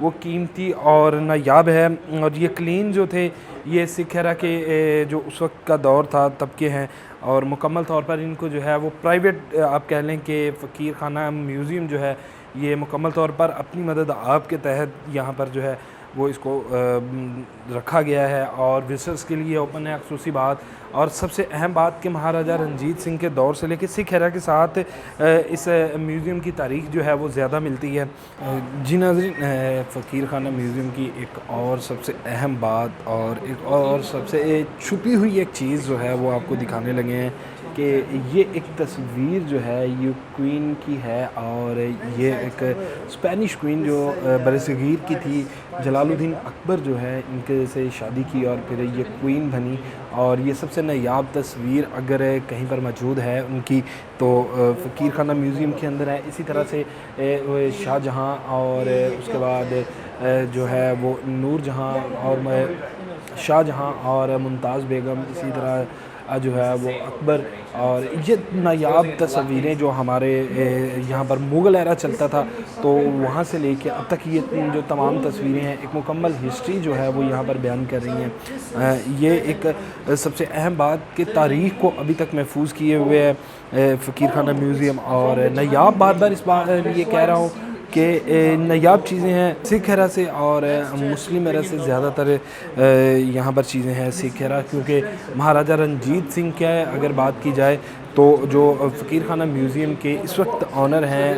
وہ قیمتی اور نایاب ہے، اور یہ کلین جو تھے یہ سکھ ہیرا کے جو اس وقت کا دور تھا طبقے ہیں، اور مکمل طور پر ان کو جو ہے وہ پرائیویٹ آپ کہہ لیں کہ فقیر خانہ میوزیم جو ہے یہ مکمل طور پر اپنی مدد آپ کے تحت یہاں پر جو ہے وہ اس کو رکھا گیا ہے اور وزٹرز کے لیے اوپن ہے۔ خصوصی بات اور سب سے اہم بات کہ مہاراجہ رنجیت سنگھ کے دور سے لے کے سکھ ہیرا کے ساتھ اس میوزیم کی تاریخ جو ہے وہ زیادہ ملتی ہے۔ جی ناظرین، فقیر خانہ میوزیم کی ایک اور سب سے اہم بات اور ایک اور سب سے چھپی ہوئی ایک چیز جو ہے وہ آپ کو دکھانے لگے ہیں کہ یہ ایک تصویر جو ہے یہ کوئین کی ہے، اور یہ ایک اسپینش کوئین جو برصغیر کی تھی، جلال الدین اکبر جو ہے ان کے سے شادی کی اور پھر یہ کوئین بنی، اور یہ سب سے نایاب تصویر اگر کہیں پر موجود ہے ان کی تو فقیر خانہ میوزیم کے اندر ہے۔ اسی طرح سے شاہ جہاں اور اس کے بعد جو ہے وہ نور جہاں اور شاہ جہاں اور ممتاز بیگم، اسی طرح جو ہے وہ اکبر، اور یہ نایاب تصویریں جو ہمارے یہاں پر مغل ایرا چلتا تھا تو وہاں سے لے کے اب تک یہ جو تمام تصویریں ہیں ایک مکمل ہسٹری جو ہے وہ یہاں پر بیان کر رہی ہیں۔ یہ ایک سب سے اہم بات کہ تاریخ کو ابھی تک محفوظ کیے ہوئے ہے فقیر خانہ میوزیم، اور نایاب بار بار اس بار یہ کہہ رہا ہوں کہ نایاب چیزیں ہیں سکھ ہیرا سے، اور مسلم ایرا سے زیادہ تر یہاں پر چیزیں ہیں سکھ ہیرا، کیونکہ مہاراجہ رنجیت سنگھ کے اگر بات کی جائے تو جو فقیر خانہ میوزیم کے اس وقت آنر ہیں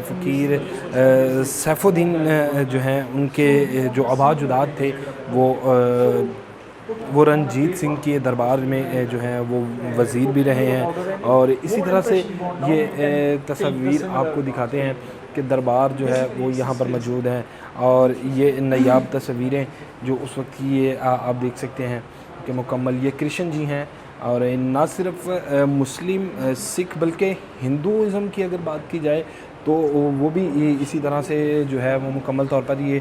فقیر سیف الدین جو ہیں، ان کے جو آباء جداد تھے وہ رنجیت سنگھ کے دربار میں جو ہیں وہ وزیر بھی رہے ہیں، اور اسی طرح سے یہ تصویر آپ کو دکھاتے ہیں کہ دربار جو ہے وہ یہاں پر موجود ہیں، اور یہ نایاب تصویریں جو اس وقت کی یہ آپ دیکھ سکتے ہیں کہ مکمل یہ کرشن جی ہیں، اور نہ صرف مسلم سکھ بلکہ ہندوازم کی اگر بات کی جائے تو وہ بھی اسی طرح سے جو ہے وہ مکمل طور پر یہ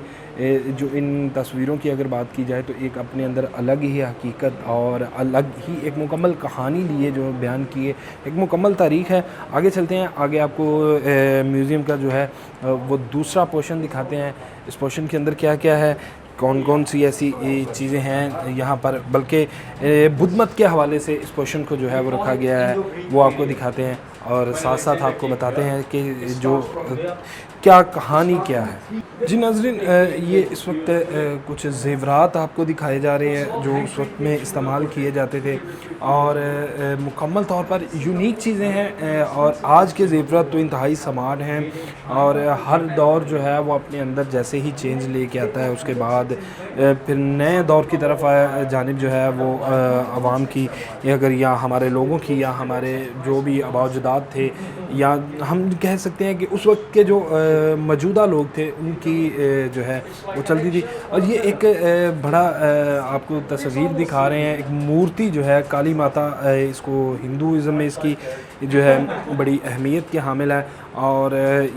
جو ان تصویروں کی اگر بات کی جائے تو ایک اپنے اندر الگ ہی حقیقت اور الگ ہی ایک مکمل کہانی لیے جو بیان کیے، ایک مکمل تاریخ ہے۔ آگے چلتے ہیں، آگے آپ کو میوزیم کا جو ہے وہ دوسرا پورشن دکھاتے ہیں۔ اس پورشن کے اندر کیا کیا ہے، کون کون سی ایسی چیزیں ہیں یہاں پر، بلکہ بدھ مت کے حوالے سے اس پورشن کو جو ہے وہ رکھا گیا ہے، وہ آپ کو دکھاتے ہیں اور ساتھ ساتھ آپ کو بتاتے ہیں کہ جو کیا کہانی کیا ہے۔ جی ناظرین، یہ اس وقت کچھ زیورات آپ کو دکھائے جا رہے ہیں جو اس وقت میں استعمال کیے جاتے تھے، اور مکمل طور پر یونیک چیزیں ہیں، اور آج کے زیورات تو انتہائی سمارٹ ہیں، اور ہر دور جو ہے وہ اپنے اندر جیسے ہی چینج لے کے آتا ہے اس کے بعد پھر نئے دور کی طرف جانب جو ہے وہ عوام کی اگر یا ہمارے لوگوں کی یا ہمارے جو بھی آباء و اجداد تھے، یا ہم کہہ سکتے ہیں کہ اس وقت کے جو موجودہ لوگ تھے ان کی جو ہے وہ چلتی تھی۔ اور یہ ایک بڑا آپ کو تصویر دکھا رہے ہیں، ایک مورتی جو ہے کالی ماتا، اس کو ہندوازم میں اس کی جو ہے بڑی اہمیت کے حامل ہے، اور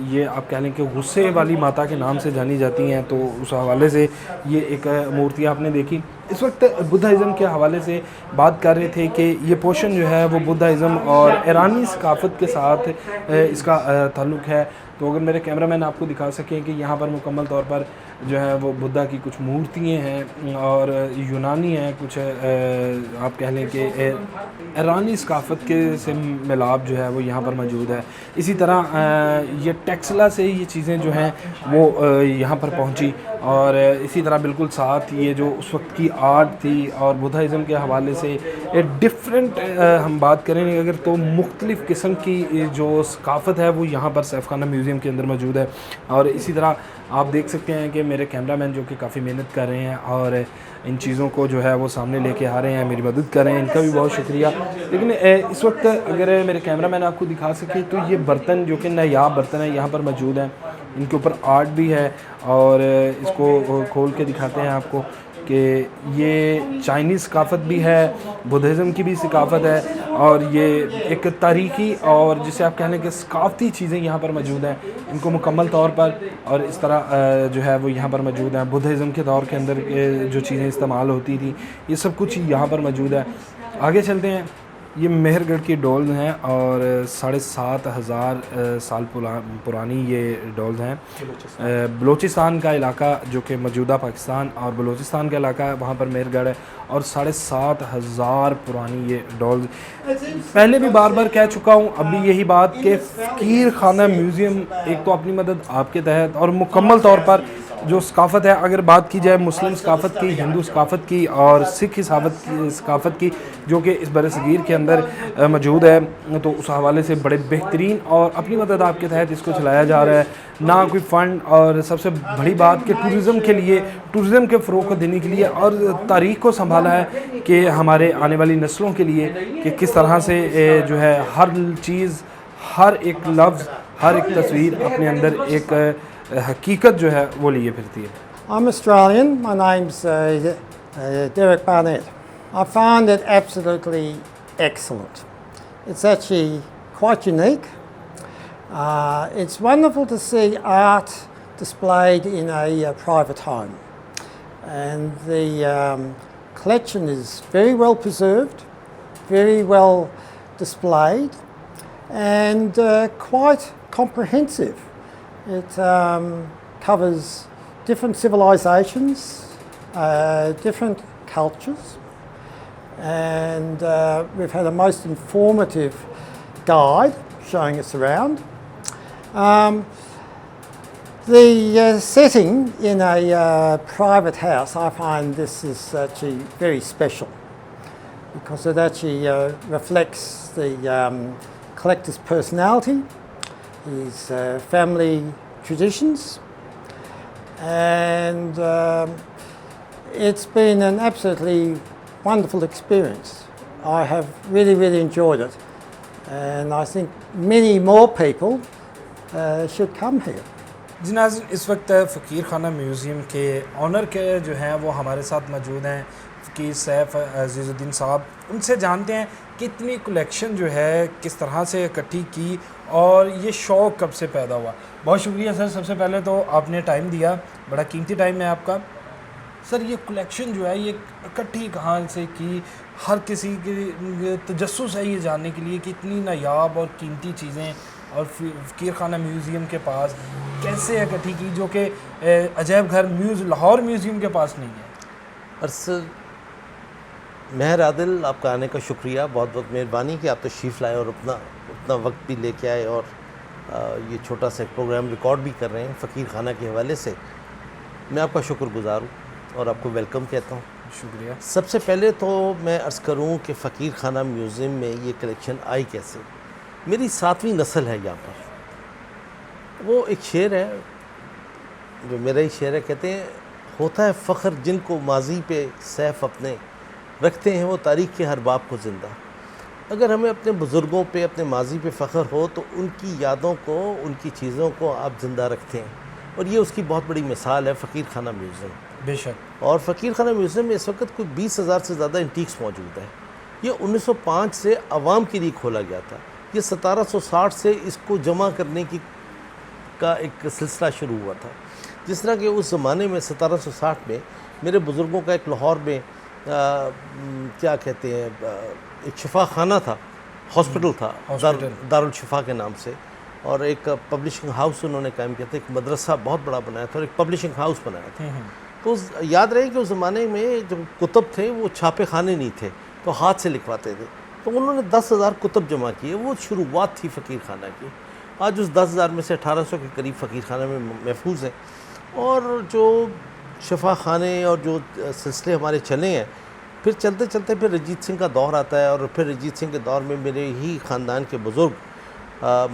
یہ آپ کہہ لیں کہ غصے والی ماتا کے نام سے جانی جاتی ہیں، تو اس حوالے سے یہ ایک مورتی آپ نے دیکھی۔ اس وقت بدھازم کے حوالے سے بات کر رہے تھے کہ یہ پورشن جو ہے وہ بدھازم اور ایرانی ثقافت کے ساتھ اس کا تعلق ہے، تو اگر میرے کیمرہ مین آپ کو دکھا سکیں کہ یہاں پر مکمل طور پر جو ہے وہ بدھا کی کچھ مورتیاں ہیں اور یونانی ہیں، کچھ آپ کہہ لیں کہ ایرانی ثقافت کے سے ملاب جو ہے وہ یہاں پر موجود ہے۔ اسی طرح یہ ٹیکسلا سے یہ چیزیں جو ہیں وہ یہاں پر پہنچی، اور اسی طرح بالکل ساتھ یہ جو اس وقت کی آرٹ تھی اور بدھازم کے حوالے سے ڈفرینٹ ہم بات کریں اگر تو مختلف قسم کی جو ثقافت ہے وہ یہاں پر سیف خانہ میوزیم کے اندر موجود ہے۔ اور اسی طرح آپ دیکھ سکتے ہیں کہ میرے کیمرہ مین جو کہ کافی محنت کر رہے ہیں اور ان چیزوں کو جو ہے وہ سامنے لے کے آ رہے ہیں، میری مدد کر رہے ہیں، ان کا بھی بہت شکریہ۔ لیکن اس وقت اگر میرے کیمرہ مین آپ کو دکھا سکے تو یہ برتن جو کہ نایاب برتن ہیں یہاں پر موجود ہیں، ان کے اوپر آرٹ بھی ہے، اور اس کو کھول کے دکھاتے ہیں آپ کو کہ یہ چائنیز ثقافت بھی ہے، بدھزم کی بھی ثقافت ہے، اور یہ ایک تاریخی اور جسے آپ کہہ لیں کہ ثقافتی چیزیں یہاں پر موجود ہیں، ان کو مکمل طور پر اور اس طرح جو ہے وہ یہاں پر موجود ہیں۔ بدھزم کے دور کے اندر جو چیزیں استعمال ہوتی تھیں یہ سب کچھ یہاں پر موجود ہے۔ آگے چلتے ہیں، یہ مہر گڑھ کی ڈولز ہیں اور 7,500 سال پرانی یہ ڈولز ہیں. بلوچستان کا علاقہ جو کہ موجودہ پاکستان اور بلوچستان کا علاقہ ہے وہاں پر مہر گڑھ ہے اور 7,500 پرانی یہ ڈولز. پہلے بھی بار بار کہہ چکا ہوں اب بھی یہی بات کہ فقیر خانہ میوزیم ایک تو اپنی مدد آپ کے تحت اور مکمل طور پر جو ثقافت ہے, اگر بات کی جائے مسلم ثقافت کی, ہندو ثقافت کی اور سکھ ثقافت کی جو کہ اس بر صغیر کے اندر موجود ہے, تو اس حوالے سے بڑے بہترین اور اپنی مدد آپ کے تحت اس کو چلایا جا رہا ہے. نہ کوئی فنڈ, اور سب سے بڑی بات کہ ٹورزم کے لیے, ٹورزم کے فروغ کو دینے کے لیے اور تاریخ کو سنبھالا ہے کہ ہمارے آنے والی نسلوں کے لیے کہ کس طرح سے جو ہے ہر چیز, ہر ایک لفظ, ہر ایک تصویر اپنے اندر ایک حقیقت جو ہے وہ لیے پھرتی ہے. I'm Australian. My name's Derek Barnett. I find it absolutely excellent. It's actually quite unique. It's wonderful to see art displayed in a private home. And the collection is very well preserved, very well displayed, and quite comprehensive. It covers different civilizations, different cultures, and we've had a most informative guide showing us around. The setting in a private house, I find this is actually very special because it actually reflects the collector's personality, his family traditions, and it's been an absolutely wonderful experience. I have really enjoyed it, and I think many more people should come here. جی ناظرین, اس وقت فقیر خانہ museum کے owner کے جو ہیں وہ ہمارے ساتھ موجود ہیں, فقیر سیف عزیز الدین صاحب. ان سے جانتے ہیں کہ اتنی کلیکشن جو ہے کس طرح سے اکٹھی کی اور یہ شوق کب سے پیدا ہوا. بہت شکریہ سر, سب سے پہلے تو آپ نے ٹائم دیا, بڑا قیمتی ٹائم ہے آپ کا. سر یہ کلیکشن جو ہے یہ اکٹھی کہاں سے کی, ہر کسی کے تجسس ہے یہ جاننے کے لیے کہ اتنی نایاب اور قیمتی چیزیں اور فقیر خانہ میوزیم کے پاس کیسے اکٹھی کی جو کہ عجائب گھر لاہور میوزیم کے پاس نہیں ہے. سر مہر عادل, آپ کا آنے کا شکریہ, بہت بہت مہربانی کہ آپ تشریف لائے اور اتنا وقت بھی لے کے آئے اور یہ چھوٹا سا پروگرام ریکارڈ بھی کر رہے ہیں فقیر خانہ کے حوالے سے. میں آپ کا شکر گزار ہوں اور آپ کو ویلکم کہتا ہوں. شکریہ. سب سے پہلے تو میں عرض کروں کہ فقیر خانہ میوزیم میں یہ کلیکشن آئی کیسے. میری 7ویں نسل ہے یہاں پر. وہ ایک شعر ہے جو میرا ہی شعر ہے, کہتے ہیں ہوتا ہے فخر جن کو ماضی پہ سیف اپنے رکھتے ہیں وہ تاریخ کے ہر باب کو زندہ. اگر ہمیں اپنے بزرگوں پہ اپنے ماضی پہ فخر ہو تو ان کی یادوں کو, ان کی چیزوں کو آپ زندہ رکھتے ہیں, اور یہ اس کی بہت بڑی مثال ہے فقیر خانہ میوزیم. بے شک. اور فقیر خانہ میوزیم میں اس وقت کوئی 20,000 سے زیادہ انٹیکس موجود ہیں. یہ 1905 سے عوام کے لیے کھولا گیا تھا. یہ 1760 سے اس کو جمع کرنے کا ایک سلسلہ شروع ہوا تھا. جس طرح کہ اس زمانے میں 1760 میں میرے بزرگوں کا ایک لاہور میں کیا کہتے ہیں ایک شفا خانہ تھا, ہاسپٹل تھا دارالشفا کے نام سے, اور ایک پبلشنگ ہاؤس انہوں نے قائم کیا تھا. ایک مدرسہ بہت بڑا بنایا تھا اور ایک پبلشنگ ہاؤس بنایا تھا. تو یاد رہے کہ اس زمانے میں جو کتب تھے وہ چھاپے خانے نہیں تھے, تو ہاتھ سے لکھواتے تھے. تو انہوں نے 10,000 کتب جمع کیے. وہ شروعات تھی فقیر خانہ کی. آج اس 10,000 میں سے 1,800 کے قریب فقیر خانہ میں محفوظ ہیں. اور جو شفا خانے اور جو سلسلے ہمارے چلے ہیں, پھر چلتے چلتے پھر رجیت سنگھ کا دور آتا ہے, اور پھر رجیت سنگھ کے دور میں میرے ہی خاندان کے بزرگ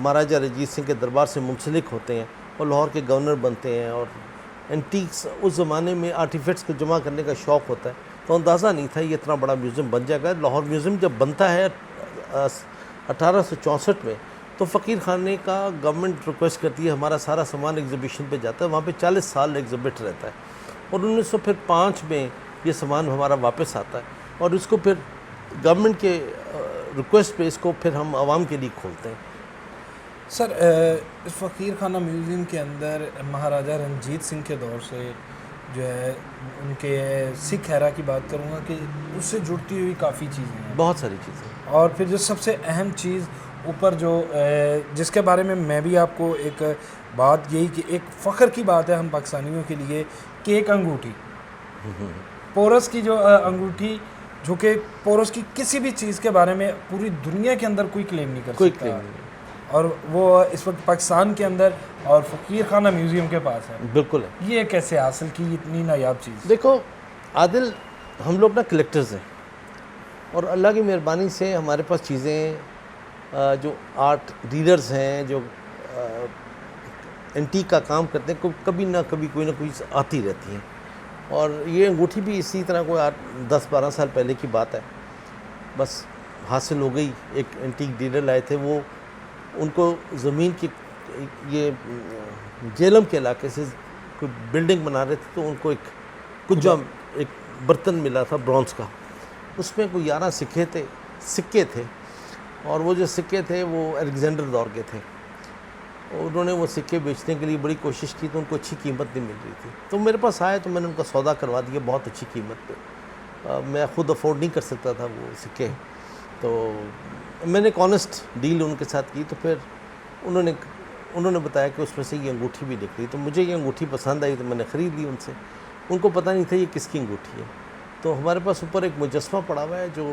مہاراجہ رجیت سنگھ کے دربار سے منسلک ہوتے ہیں اور لاہور کے گورنر بنتے ہیں. اور اینٹیکس اس زمانے میں آرٹیفیکٹس کو جمع کرنے کا شوق ہوتا ہے, تو اندازہ نہیں تھا یہ اتنا بڑا میوزیم بن جائے گا. لاہور میوزیم جب بنتا ہے 1864 میں, تو فقیر خانے کا گورنمنٹ ریکویسٹ کرتی ہے ہمارا سارا سامان ایگزیبیشن پہ جاتا ہے. وہاں پہ 40 سال ایگزیبٹ رہتا ہے, اور 1905 میں یہ سامان ہمارا واپس آتا ہے, اور اس کو پھر گورنمنٹ کے ریکویسٹ پہ اس کو پھر ہم عوام کے لیے کھولتے ہیں. سر اس فقیر خانہ میوزیم کے اندر مہاراجہ رنجیت سنگھ کے دور سے جو ہے ان کے سکھ ہیرا کی بات کروں گا کہ اس سے جڑتی ہوئی کافی چیزیں ہیں، بہت ساری چیزیں. اور پھر جو سب سے اہم چیز اوپر جو جس کے بارے میں بھی آپ کو ایک بات یہی کہ ایک فخر کی بات ہے ہم پاکستانیوں کے لیے کہ ایک انگوٹھی پورس کی جو انگوٹھی جو کہ پورس کی کسی بھی چیز کے بارے میں پوری دنیا کے اندر کوئی کلیم نہیں کر کوئی سکتا، claim نہیں. اور وہ اس وقت پاکستان کے اندر اور فقیر خانہ میوزیم کے پاس ہے. بالکل ہے. یہ کیسے حاصل کی اتنی نایاب چیز؟ دیکھو عادل، ہم لوگ نا کلیکٹرز ہیں، اور اللہ کی مہربانی سے ہمارے پاس چیزیں جو آرٹ ڈیلرز ہیں جو اینٹیک کا کام کرتے ہیں، کبھی نہ کبھی کوئی نہ کوئی آتی رہتی ہیں. اور یہ انگوٹھی بھی اسی طرح کوئی 10-12 سال پہلے کی بات ہے، بس حاصل ہو گئی. ایک اینٹیک ڈیلر لائے تھے، وہ ان کو زمین کی یہ جیلم کے علاقے سے کوئی بلڈنگ بنا رہے تھے، تو ان کو ایک برتن ملا تھا برونز کا، اس میں کوئی 11 سکے تھے، اور وہ جو سکے تھے وہ الیگزینڈر دور کے تھے. انہوں نے وہ سکے بیچنے کے لیے بڑی کوشش کی تو ان کو اچھی قیمت نہیں مل رہی تھی، تو میرے پاس آئے تو میں نے ان کا سودا کروا دیا بہت اچھی قیمت پہ. میں خود افورڈ نہیں کر سکتا تھا وہ سکے، تو میں نے ایک آنیسٹ ڈیل ان کے ساتھ کی. تو پھر انہوں نے بتایا کہ اس میں سے یہ انگوٹھی بھی نکلی، تو مجھے یہ انگوٹھی پسند آئی تو میں نے خرید لی ان سے. ان کو پتہ نہیں تھا یہ کس کی انگوٹھی ہے. تو ہمارے پاس اوپر ایک مجسمہ پڑا ہوا ہے جو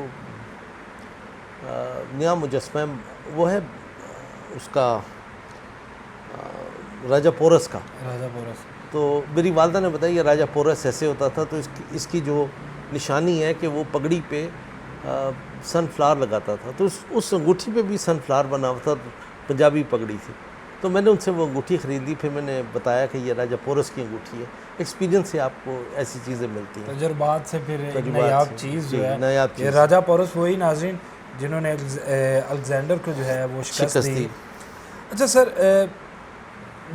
نیا مجسمہ ہے، وہ ہے اس کا راجہ پورس کا. راجہ پورس. تو میری والدہ نے بتایا یہ راجہ پورس ایسے ہوتا تھا، تو اس کی جو نشانی ہے کہ وہ پگڑی پہ سن فلاور لگاتا تھا، تو اس انگوٹھی پہ بھی سن فلاور بنا ہوا تھا، پنجابی پگڑی تھی. تو میں نے ان سے وہ انگوٹھی خرید لی. پھر میں نے بتایا کہ یہ راجہ پورس کی انگوٹھی ہے. ایکسپیرینس سے آپ کو ایسی چیزیں ملتی ہیں، تجربات سے پھر ایک نایاب چیز جو ہے. نایاب یہ راجہ پورس وہی ناظرین جنہوں نے الیگزینڈر کو جو ہے وہ شکست دی. اچھا سر،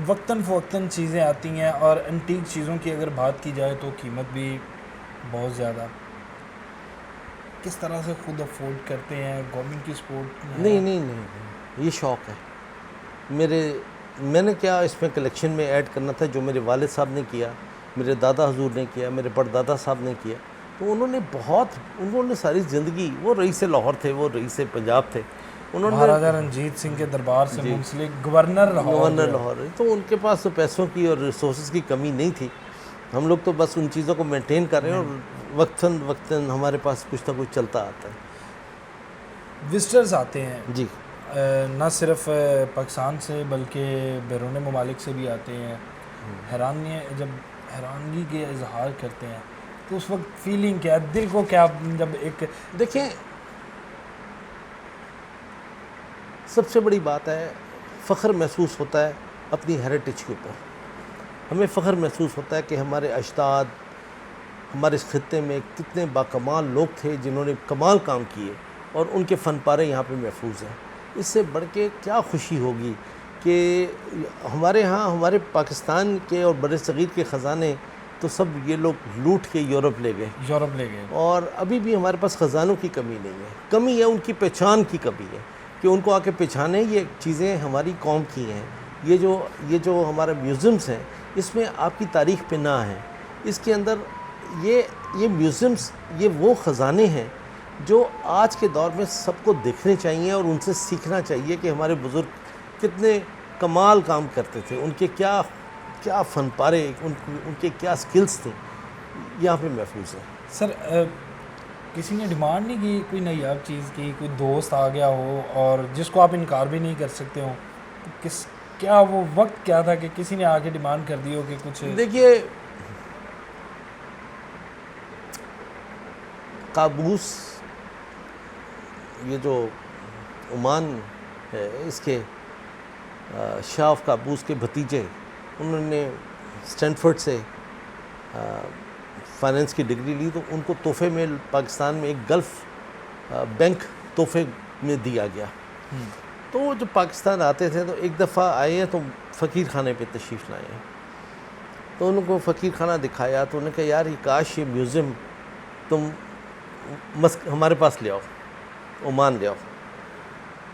وقتاً فوقتاً چیزیں آتی ہیں، اور انٹیک چیزوں کی اگر بات کی جائے تو قیمت بھی بہت زیادہ. کس طرح سے خود افورڈ کرتے ہیں؟ گورنمنٹ کی سپورٹ؟ نہیں، یہ شوق ہے. میں نے کیا اس میں کلیکشن میں ایڈ کرنا تھا جو میرے والد صاحب نے کیا، میرے دادا حضور نے کیا، میرے پردادا صاحب نے کیا. تو انہوں نے ساری زندگی، وہ رئیس لاہور تھے، وہ رئیس پنجاب تھے، انہوں نے مہاراجہ رنجیت سنگھ کے دربار سے منسلک گورنر لاہور، تو ان کے پاس تو پیسوں کی اور ریسورسز کی کمی نہیں تھی. ہم لوگ تو بس ان چیزوں کو مینٹین کر رہے ہیں، اور وقتاً ہمارے پاس کچھ نہ کچھ چلتا آتا ہے. وزٹرز آتے ہیں جی، نہ صرف پاکستان سے بلکہ بیرون ممالک سے بھی آتے ہیں. جب حیرانگی کے اظہار کرتے ہیں تو اس وقت فیلنگ کیا، دل کو کیا، جب ایک دیکھیں سب سے بڑی بات ہے، فخر محسوس ہوتا ہے اپنی ہیریٹیج کے اوپر. ہمیں فخر محسوس ہوتا ہے کہ ہمارے اجداد ہمارے اس خطے میں کتنے باکمال لوگ تھے جنہوں نے کمال کام کیے، اور ان کے فن پارے یہاں پہ محفوظ ہیں. اس سے بڑھ کے کیا خوشی ہوگی کہ ہمارے ہاں ہمارے پاکستان کے اور بر صغیر کے خزانے تو سب یہ لوگ لوٹ کے یورپ لے گئے، اور ابھی بھی ہمارے پاس خزانوں کی کمی نہیں ہے. کمی ہے ان کی پہچان کی کمی ہے کہ ان کو آ کے پہچانے یہ چیزیں ہماری قوم کی ہیں. یہ جو ہمارے میوزیمز ہیں اس میں آپ کی تاریخ پہ نہ ہیں. اس کے اندر یہ میوزیمز یہ وہ خزانے ہیں جو آج کے دور میں سب کو دیکھنے چاہیے اور ان سے سیکھنا چاہیے کہ ہمارے بزرگ کتنے کمال کام کرتے تھے، ان کے کیا فن پارے، ان کے کیا سکلز تھے، یہاں پہ محفوظ ہیں. سر کسی نے ڈیمانڈ نہیں کی کوئی نایاب چیز کی، کوئی دوست آ گیا ہو اور جس کو آپ انکار بھی نہیں کر سکتے ہوں، کیا وہ وقت کیا تھا کہ کسی نے آ کے ڈیمانڈ کر دی ہو کہ کچھ؟ دیکھیے قابوس، یہ جو عمان ہے اس کے شاہ آف قابوس کے بھتیجے، انہوں نے اسٹینفرڈ سے فائنینس کی ڈگری لی، تو ان کو تحفے میں پاکستان میں ایک گلف بینک تحفے میں دیا گیا. تو وہ جب پاکستان آتے تھے تو ایک دفعہ آئے ہیں تو فقیر خانے پہ تشریف لائے ہیں، تو ان کو فقیر خانہ دکھایا تو انہوں نے کہا یار یہ کاش یہ میوزیم تم ہمارے پاس لے آؤ، عمان لے آؤ،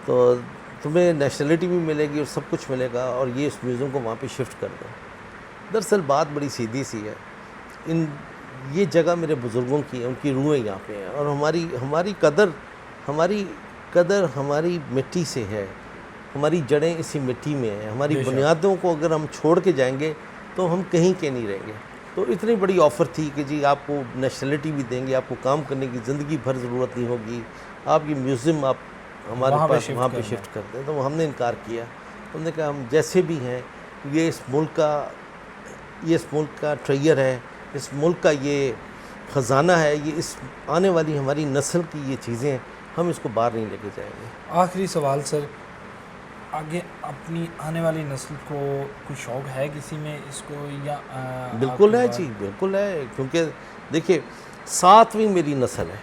تو تمہیں نیشنلٹی بھی ملے گی اور سب کچھ ملے گا، اور یہ اس میوزیم کو وہاں پہ شفٹ کر دو. دراصل بات بڑی سیدھی سی ہے. یہ جگہ میرے بزرگوں کی ہے، ان کی روحیں یہاں پہ ہیں، اور ہماری قدر ہماری مٹی سے ہے، ہماری جڑیں اسی مٹی میں ہیں، ہماری بنیادوں کو اگر ہم چھوڑ کے جائیں گے تو ہم کہیں کے نہیں رہیں گے۔ تو اتنی بڑی آفر تھی کہ جی آپ کو نیشنلٹی بھی دیں گے، آپ کو کام کرنے کی زندگی بھر ضرورت نہیں ہوگی، آپ یہ میوزیم آپ ہمارے پاس وہاں پہ شفٹ کر دیں۔ تو ہم نے انکار کیا، ہم نے کہا ہم جیسے بھی ہیں، یہ اس ملک کا ٹریئر ہے، اس ملک کا یہ خزانہ ہے، یہ اس آنے والی ہماری نسل کی یہ چیزیں ہیں، ہم اس کو باہر نہیں لے کے جائیں گے۔ آخری سوال سر، آگے اپنی آنے والی نسل کو کوئی شوق ہے کسی میں اس کو یا بالکل ہے جی، بالکل ہے، کیونکہ دیکھیے 7ویں میری نسل ہے،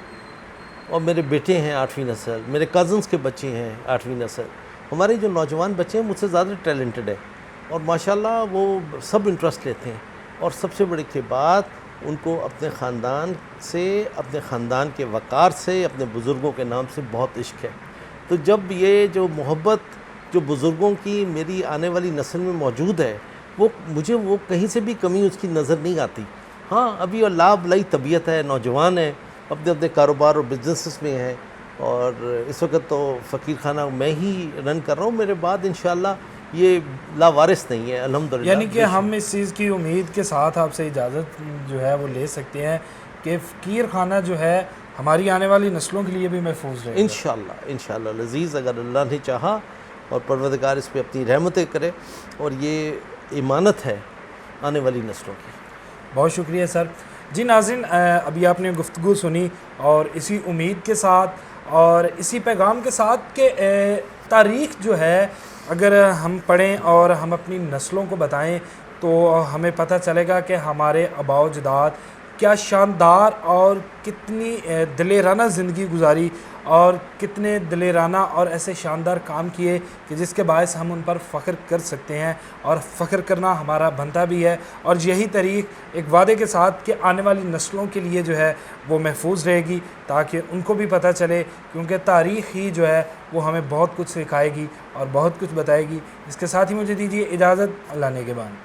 اور میرے بیٹے ہیں 8ویں نسل، میرے کزنس کے بچے ہیں 8ویں نسل، ہمارے جو نوجوان بچے ہیں مجھ سے زیادہ ٹیلنٹڈ ہیں، اور ماشاءاللہ وہ سب انٹرسٹ لیتے ہیں، اور سب سے بڑی کی بات ان کو اپنے خاندان سے، اپنے خاندان کے وقار سے، اپنے بزرگوں کے نام سے بہت عشق ہے۔ تو جب یہ جو محبت جو بزرگوں کی میری آنے والی نسل میں موجود ہے، مجھے وہ کہیں سے بھی کمی اس کی نظر نہیں آتی۔ ہاں ابھی اللہ بلائی طبیعت ہے، نوجوان ہیں، اپنے کاروبار اور بزنسز میں ہیں، اور اس وقت تو فقیر خانہ میں ہی رن کر رہا ہوں، میرے بعد انشاءاللہ یہ لاوارث نہیں ہے الحمدللہ۔ یعنی کہ ہم اس چیز کی امید کے ساتھ آپ سے اجازت جو ہے وہ لے سکتے ہیں کہ فقیر خانہ جو ہے ہماری آنے والی نسلوں کے لیے بھی محفوظ رہے گا انشاءاللہ العزیز، اگر اللہ نے چاہا اور پروردگار اس پہ اپنی رحمتیں کرے، اور یہ امانت ہے آنے والی نسلوں کی۔ بہت شکریہ سر۔ جی ناظرین، ابھی آپ نے گفتگو سنی، اور اسی امید کے ساتھ اور اسی پیغام کے ساتھ کہ تاریخ جو ہے اگر ہم پڑھیں اور ہم اپنی نسلوں کو بتائیں تو ہمیں پتہ چلے گا کہ ہمارے آباء و اجداد کیا شاندار اور کتنی دلیرانہ زندگی گزاری، اور کتنے دلیرانہ اور ایسے شاندار کام کیے کہ جس کے باعث ہم ان پر فخر کر سکتے ہیں، اور فخر کرنا ہمارا بنتا بھی ہے، اور یہی تاریخ ایک وعدے کے ساتھ کہ آنے والی نسلوں کے لیے جو ہے وہ محفوظ رہے گی، تاکہ ان کو بھی پتہ چلے، کیونکہ تاریخ ہی جو ہے وہ ہمیں بہت کچھ سکھائے گی اور بہت کچھ بتائے گی۔ اس کے ساتھ ہی مجھے دیجیے اجازت، اللہ نے کے بعد۔